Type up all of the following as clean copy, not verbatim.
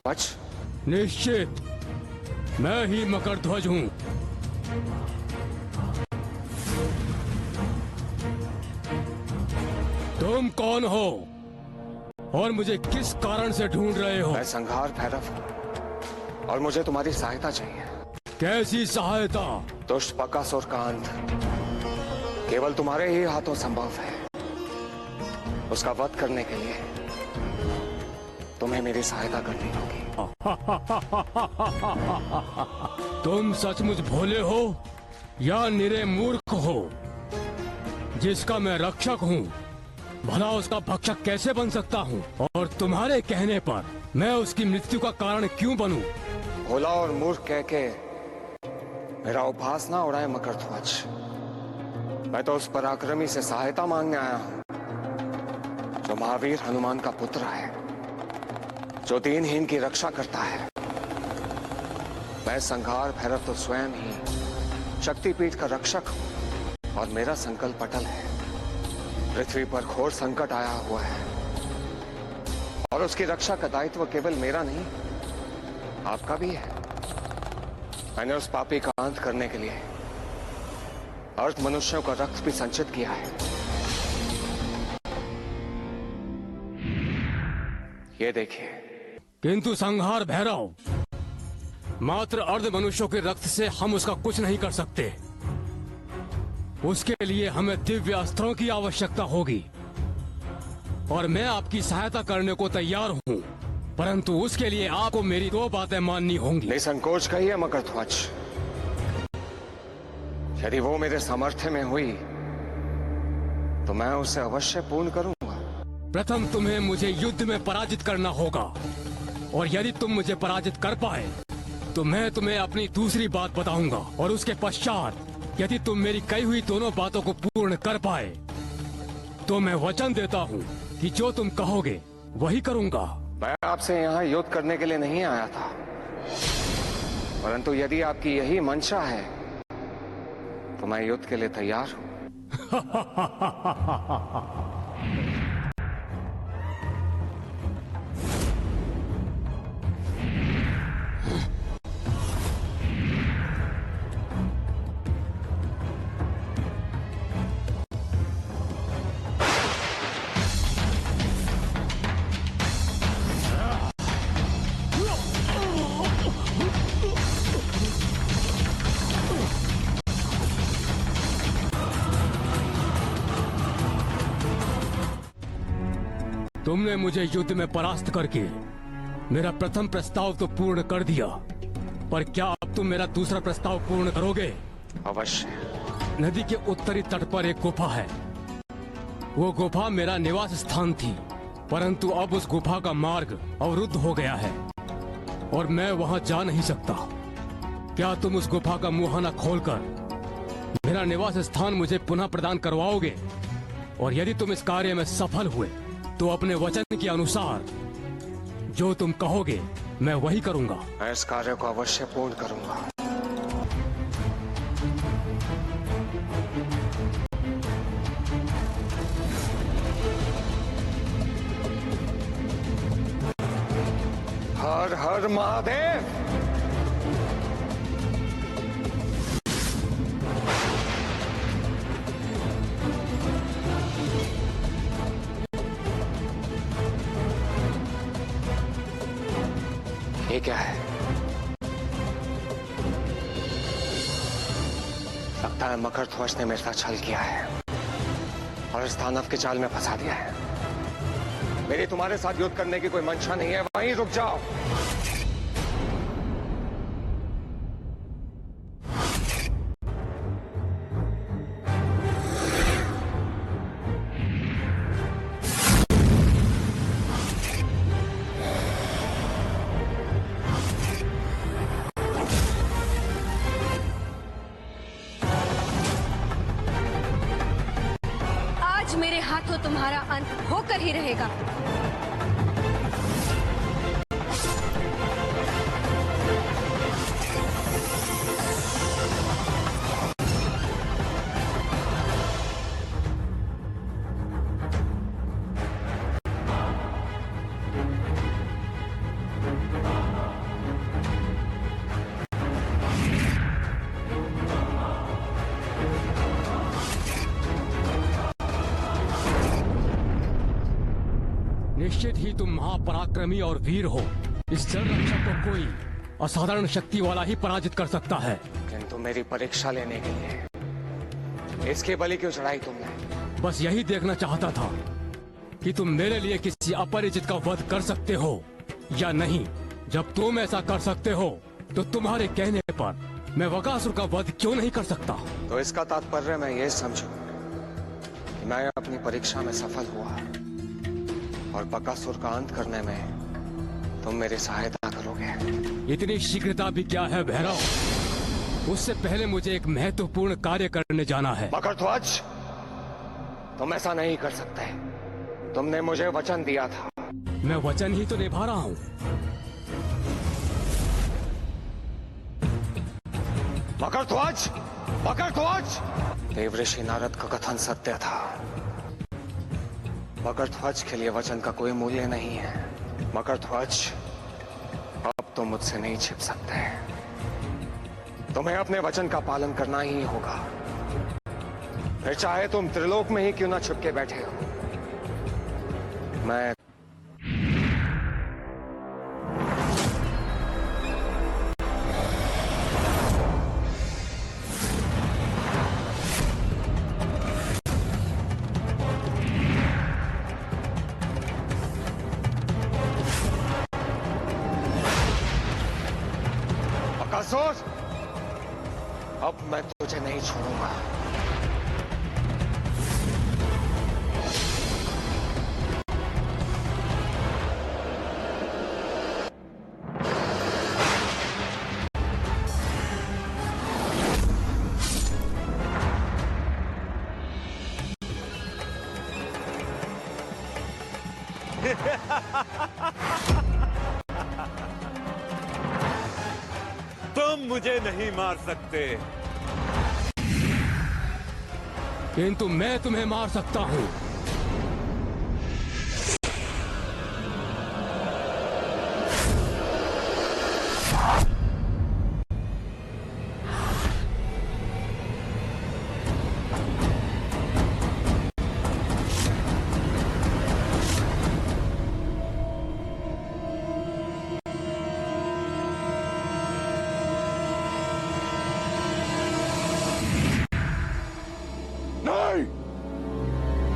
ध्वज? निश्चित मैं ही मकर ध्वज हूं। तुम कौन हो और मुझे किस कारण से ढूंढ रहे हो? मैं संहार भैरव हूं और मुझे तुम्हारी सहायता चाहिए। कैसी सहायता? दुष्ट बकासुर का अंत केवल तुम्हारे ही हाथों संभव है। उसका वध करने के लिए तुम्हें मेरी सहायता करनी होगी। तुम सचमुच भोले हो या निरे मूर्ख हो? जिसका मैं रक्षक हूँ भला उसका भक्षक कैसे बन सकता हूँ? और तुम्हारे कहने पर मैं उसकी मृत्यु का कारण क्यों बनूं? भोला और मूर्ख कह के मेरा उपहास ना उड़ाए मकर ध्वज। मैं तो उस पराक्रमी से सहायता मांगने आया हूँ जो महावीर हनुमान का पुत्र है, जो दीनहीन की रक्षा करता है। मैं संहार भैरव तो स्वयं ही शक्तिपीठ का रक्षक हूं और मेरा संकल्प अटल है। पृथ्वी पर घोर संकट आया हुआ है और उसकी रक्षा का दायित्व केवल मेरा नहीं, आपका भी है। मैंने उस पापी का अंत करने के लिए अर्ध मनुष्यों का रक्त भी संचित किया है। ये देखिए। किंतु संहार भैरव, मात्र अर्ध मनुष्यों के रक्त से हम उसका कुछ नहीं कर सकते। उसके लिए हमें दिव्य अस्त्रों की आवश्यकता होगी और मैं आपकी सहायता करने को तैयार हूँ, परंतु उसके लिए आपको मेरी 2 बातें माननी होंगी। निसंकोच कहिए मकर ध्वज। यदि वो मेरे सामर्थ्य में हुई तो मैं उसे अवश्य पूर्ण करूंगा। प्रथम तुम्हें मुझे युद्ध में पराजित करना होगा और यदि तुम मुझे पराजित कर पाए तो मैं तुम्हें अपनी दूसरी बात बताऊंगा और उसके पश्चात यदि तुम मेरी कही हुई दोनों बातों को पूर्ण कर पाए तो मैं वचन देता हूँ कि जो तुम कहोगे वही करूंगा। मैं आपसे यहाँ युद्ध करने के लिए नहीं आया था, परंतु यदि आपकी यही मंशा है तो मैं युद्ध के लिए तैयार हूँ। तुमने मुझे युद्ध में परास्त करके मेरा प्रथम प्रस्ताव तो पूर्ण कर दिया, पर क्या अब तुम मेरा दूसरा प्रस्ताव पूर्ण करोगे? अवश्य। नदी के उत्तरी तट पर एक गुफा है। वो गुफा मेरा निवास स्थान थी, परंतु अब उस गुफा का मार्ग अवरुद्ध हो गया है और मैं वहां जा नहीं सकता। क्या तुम उस गुफा का मुहाना खोलकर मेरा निवास स्थान मुझे पुनः प्रदान करवाओगे? और यदि तुम इस कार्य में सफल हुए तो अपने वचन के अनुसार जो तुम कहोगे मैं वही करूंगा। मैं इस कार्य को अवश्य पूर्ण करूंगा। हर हर महादेव। ये क्या है? लगता है मकर ध्वज ने मेरे साथ छल किया है और इस दानव के जाल में फंसा दिया है। मेरी तुम्हारे साथ युद्ध करने की कोई मंशा नहीं है, वहीं रुक जाओ। मेरे हाथों तुम्हारा अंत होकर ही रहेगा। निश्चित ही तुम महापराक्रमी और वीर हो। इस जल रक्षक को कोई असाधारण शक्ति वाला ही पराजित कर सकता है। किंतु मेरी परीक्षा लेने के लिए इसके बलि क्यों चढ़ाई तुमने? बस यही देखना चाहता था कि तुम मेरे लिए किसी अपरिचित का वध कर सकते हो या नहीं। जब तुम ऐसा कर सकते हो तो तुम्हारे कहने पर मैं बकासुर का वध क्यों नहीं कर सकता? तो इसका तात्पर्य मैं ये समझूं कि मैं अपनी परीक्षा में सफल हुआ और बकासुर का अंत करने में तुम मेरी सहायता करोगे। इतनी शीघ्रता भी क्या है भैरव? उससे पहले मुझे एक महत्वपूर्ण कार्य करने जाना है। मकरध्वज, तुम ऐसा नहीं कर सकते। तुमने मुझे वचन दिया था। मैं वचन ही तो निभा रहा हूँ। मकरध्वज, मकरध्वज! देवऋषि नारद का कथन सत्य था। मकरध्वज के लिए वचन का कोई मूल्य नहीं है। मकरध्वज, अब तुम मुझसे नहीं छिप सकते। तुम्हें अपने वचन का पालन करना ही होगा। फिर चाहे तुम त्रिलोक में ही क्यों ना छिप के बैठे हो। मैं बकासुर, अब मैं तुझे नहीं छोड़ूंगा। तुम मुझे नहीं मार सकते, किंतु मैं तुम्हें मार सकता हूँ।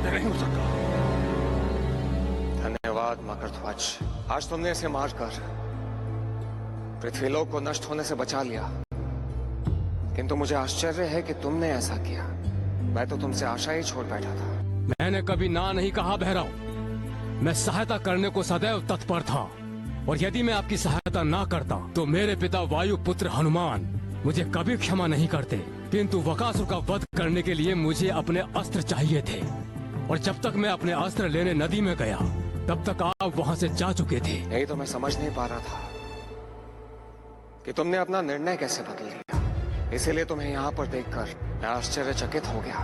नहीं हो सकता। धन्यवाद मकरध्वज। आज तुमने इसे मारकर पृथ्वीलोक को नष्ट होने से बचा लिया। किंतु मुझे आश्चर्य है कि तुमने ऐसा किया। मैं तो तुमसे आशा ही छोड़ बैठा था। मैंने कभी ना नहीं कहा भैरव। मैं सहायता करने को सदैव तत्पर था, और यदि मैं आपकी सहायता ना करता तो मेरे पिता वायु पुत्र हनुमान मुझे कभी क्षमा नहीं करते। किंतु बकासुर का वध करने के लिए मुझे अपने अस्त्र चाहिए थे, और जब तक मैं अपने अस्त्र लेने नदी में गया तब तक आप वहां से जा चुके थे। यही तो मैं समझ नहीं पा रहा था कि तुमने अपना निर्णय कैसे बदल लिया। इसीलिए तुम्हें यहाँ पर देखकर मैं आश्चर्यचकित हो गया।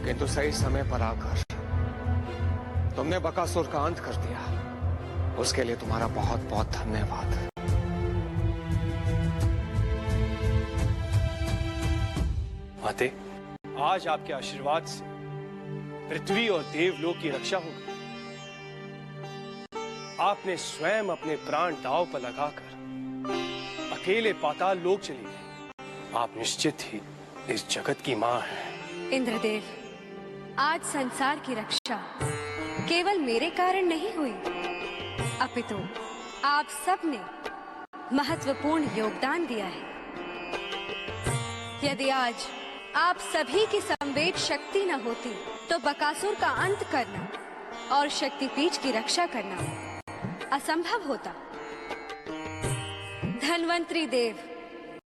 किंतु सही समय पर आकर तुमने बकासुर का अंत कर दिया। उसके लिए तुम्हारा बहुत बहुत धन्यवाद। माते, आज आपके आशीर्वाद से पृथ्वी और देवलोक की रक्षा हो गई। आपने स्वयं अपने प्राण दांव पर लगाकर अकेले पाताल लोक चली गई। आप निश्चित ही इस जगत की मां हैं। इंद्रदेव, आज संसार की रक्षा केवल मेरे कारण नहीं हुई, अपितु आप सब ने महत्वपूर्ण योगदान दिया है। यदि आज आप सभी की संवेद शक्ति न होती तो बकासुर का अंत करना और शक्तिपीठ की रक्षा करना असंभव होता। धन्वंतरी देव,